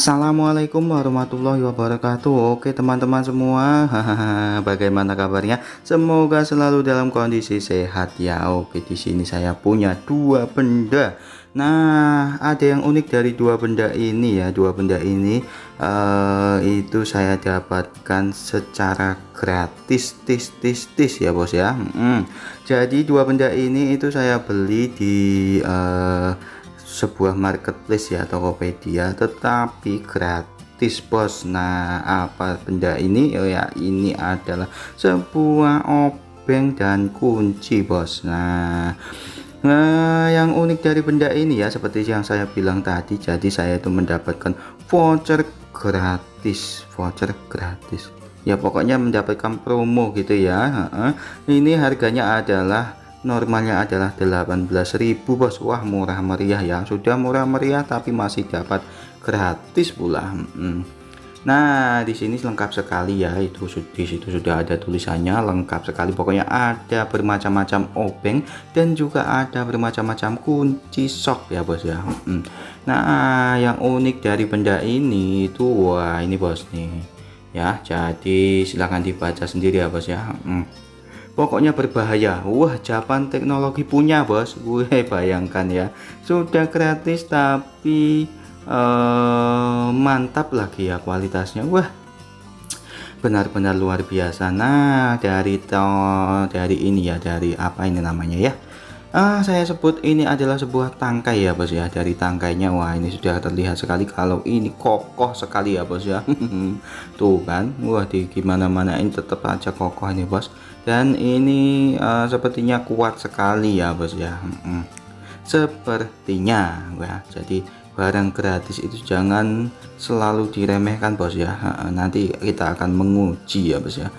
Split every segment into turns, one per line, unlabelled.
Assalamualaikum warahmatullahi wabarakatuh. Oke teman-teman semua, bagaimana kabarnya? Semoga selalu dalam kondisi sehat ya. Oke, di sini saya punya dua benda. Nah, ada yang unik dari dua benda ini ya. Dua benda ini itu saya dapatkan secara gratis, tis ya bos ya. Jadi dua benda ini itu saya beli di sebuah marketplace ya, Tokopedia, tetapi gratis bos. Nah, apa benda ini? Oh ya, ini adalah sebuah obeng dan kunci bos. Yang unik dari benda ini ya, seperti yang saya bilang tadi, jadi saya itu mendapatkan voucher gratis ya, pokoknya mendapatkan promo gitu ya. Ini harganya adalah normalnya adalah 18.000 bos. Wah, murah meriah ya, sudah murah meriah tapi masih dapat gratis pula. Nah, di sini lengkap sekali ya, itu di situ sudah ada tulisannya, lengkap sekali pokoknya. Ada bermacam-macam obeng dan juga ada bermacam-macam kunci sok ya bos ya. Nah, yang unik dari benda ini itu, wah ini bos nih ya, jadi silahkan dibaca sendiri ya bos ya. Pokoknya berbahaya. Wah, Japan teknologi punya bos. Gue bayangkan ya, sudah gratis tapi mantap lagi ya kualitasnya. Wah, benar-benar luar biasa. Nah, dari ini ya, dari apa ini namanya ya, saya sebut ini adalah sebuah tangkai ya bos ya. Dari tangkainya, wah ini sudah terlihat sekali kalau ini kokoh sekali ya bos ya. Tuh kan, wah di gimana-mana ini tetap aja kokoh ini bos. Dan ini sepertinya kuat sekali ya bos ya. Sepertinya, wah jadi barang gratis itu jangan selalu diremehkan bos ya. Nanti kita akan menguji ya bos ya.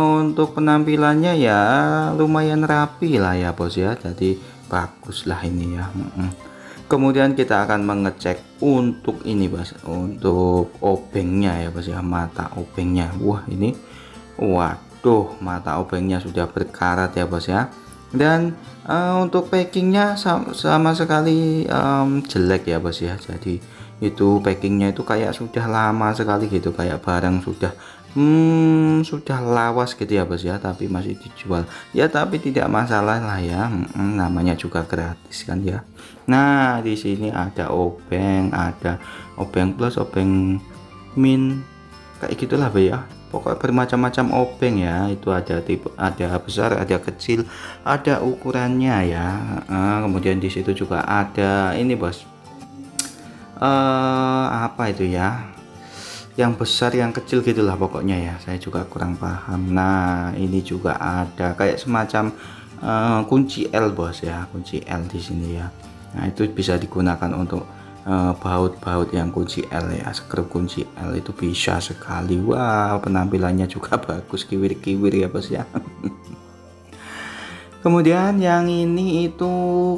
Untuk penampilannya ya lumayan rapi lah ya bos ya, jadi bagus lah ini ya. Kemudian kita akan mengecek untuk ini bos, untuk obengnya ya bos ya, mata obengnya. Wah ini, waduh, mata obengnya sudah berkarat ya bos ya. Dan untuk packingnya sama sekali jelek ya bos ya. Jadi itu packingnya itu kayak sudah lama sekali gitu, kayak barang sudah lawas gitu ya bos ya, tapi masih dijual ya. Tapi tidak masalah lah ya, namanya juga gratis kan ya. Nah, di sini ada obeng plus, obeng min, kayak gitulah ya. Pokoknya bermacam-macam obeng ya, itu ada tipe, ada besar, ada kecil, ada ukurannya ya. Kemudian di situ juga ada ini bos, apa itu ya, yang besar yang kecil gitulah pokoknya ya, saya juga kurang paham. Nah, ini juga ada kayak semacam kunci L bos ya, kunci L di sini ya. Nah, itu bisa digunakan untuk baut-baut yang kunci L ya, skrup kunci L itu bisa sekali. Wow, penampilannya juga bagus, kiwir-kiwir ya bos ya. Kemudian yang ini itu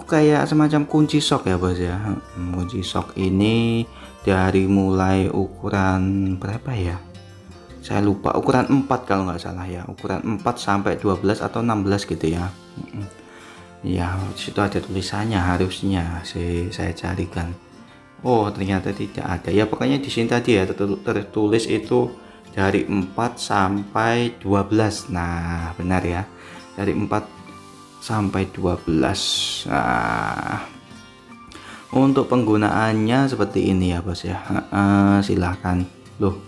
kayak semacam kunci sok ya bos ya. Kunci sok ini dari mulai ukuran berapa ya, saya lupa, ukuran 4 kalau nggak salah ya, ukuran 4 sampai 12 atau 16 gitu ya. Ya, situ ada tulisannya harusnya, saya carikan. Oh, ternyata tidak ada ya. Pokoknya di sini tadi ya tertulis itu dari 4 sampai 12. Nah, benar ya, dari 4 sampai 12. Nah, untuk penggunaannya seperti ini ya bos ya. Silahkan. Loh,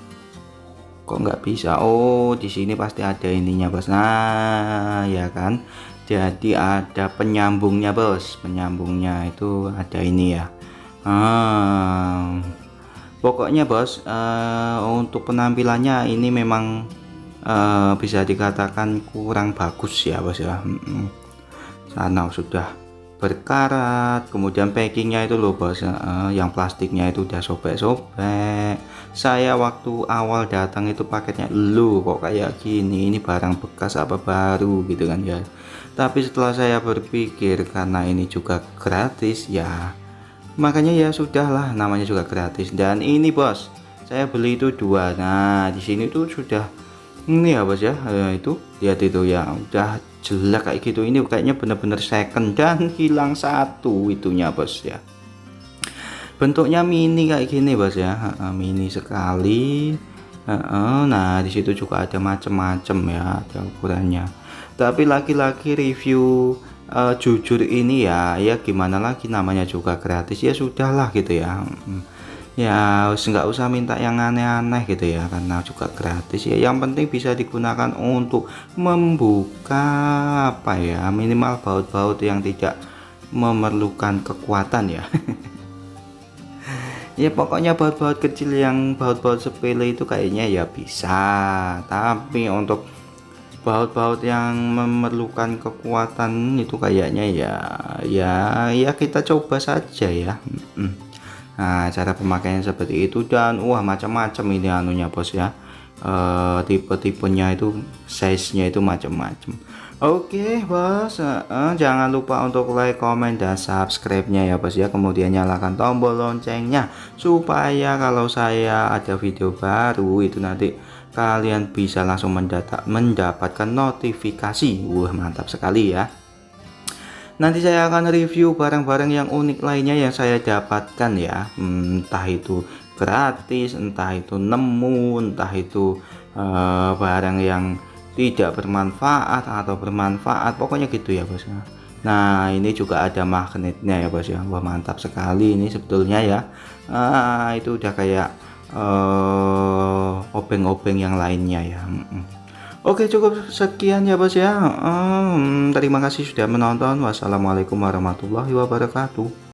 kok nggak bisa? Oh, di sini pasti ada ininya bos. Nah, ya kan, jadi ada penyambungnya bos. Penyambungnya itu ada ini ya. Pokoknya bos, untuk penampilannya ini memang bisa dikatakan kurang bagus ya bos ya. Sana sudah berkarat, kemudian packingnya itu loh bos, yang plastiknya itu udah sobek-sobek. Saya waktu awal datang itu paketnya, lu kok kayak gini, ini barang bekas apa baru gitu kan ya. Tapi setelah saya berpikir karena ini juga gratis ya, makanya ya sudahlah, namanya juga gratis. Dan ini bos, saya beli itu 2. Nah, di sini tuh sudah ini ya bos ya, itu lihat itu ya, udah jelek kayak gitu. Ini kayaknya bener-bener second dan hilang satu itunya bos ya. bentuknya mini kayak gini bos ya, mini sekali. Nah di situ juga ada macem-macem ya, ada ukurannya. Tapi lagi-lagi review jujur ini ya gimana lagi, namanya juga gratis ya sudahlah gitu ya. Ya nggak usah minta yang aneh-aneh gitu ya, karena juga gratis ya, yang penting bisa digunakan untuk membuka apa ya, minimal baut-baut yang tidak memerlukan kekuatan ya. Ya pokoknya baut-baut kecil, yang baut-baut sepele itu kayaknya ya bisa, tapi untuk baut-baut yang memerlukan kekuatan itu kayaknya ya kita coba saja ya. Nah cara pemakaian seperti itu, dan wah macam-macam ini anunya bos ya, tipe-tipenya itu, size-nya itu macam-macam. Oke bos, jangan lupa untuk like, comment, dan subscribe-nya ya bos ya, kemudian nyalakan tombol loncengnya supaya kalau saya ada video baru itu nanti kalian bisa langsung mendapatkan notifikasi. Wah mantap sekali ya. Nanti saya akan review barang-barang yang unik lainnya yang saya dapatkan ya, entah itu gratis, entah itu nemu, entah itu barang yang tidak bermanfaat atau bermanfaat, pokoknya gitu ya bos ya. Nah ini juga ada magnetnya ya bos ya, wah mantap sekali ini sebetulnya ya. Itu udah kayak obeng-obeng yang lainnya ya. Oke cukup sekian ya bos ya. Terima kasih sudah menonton. Wassalamualaikum warahmatullahi wabarakatuh.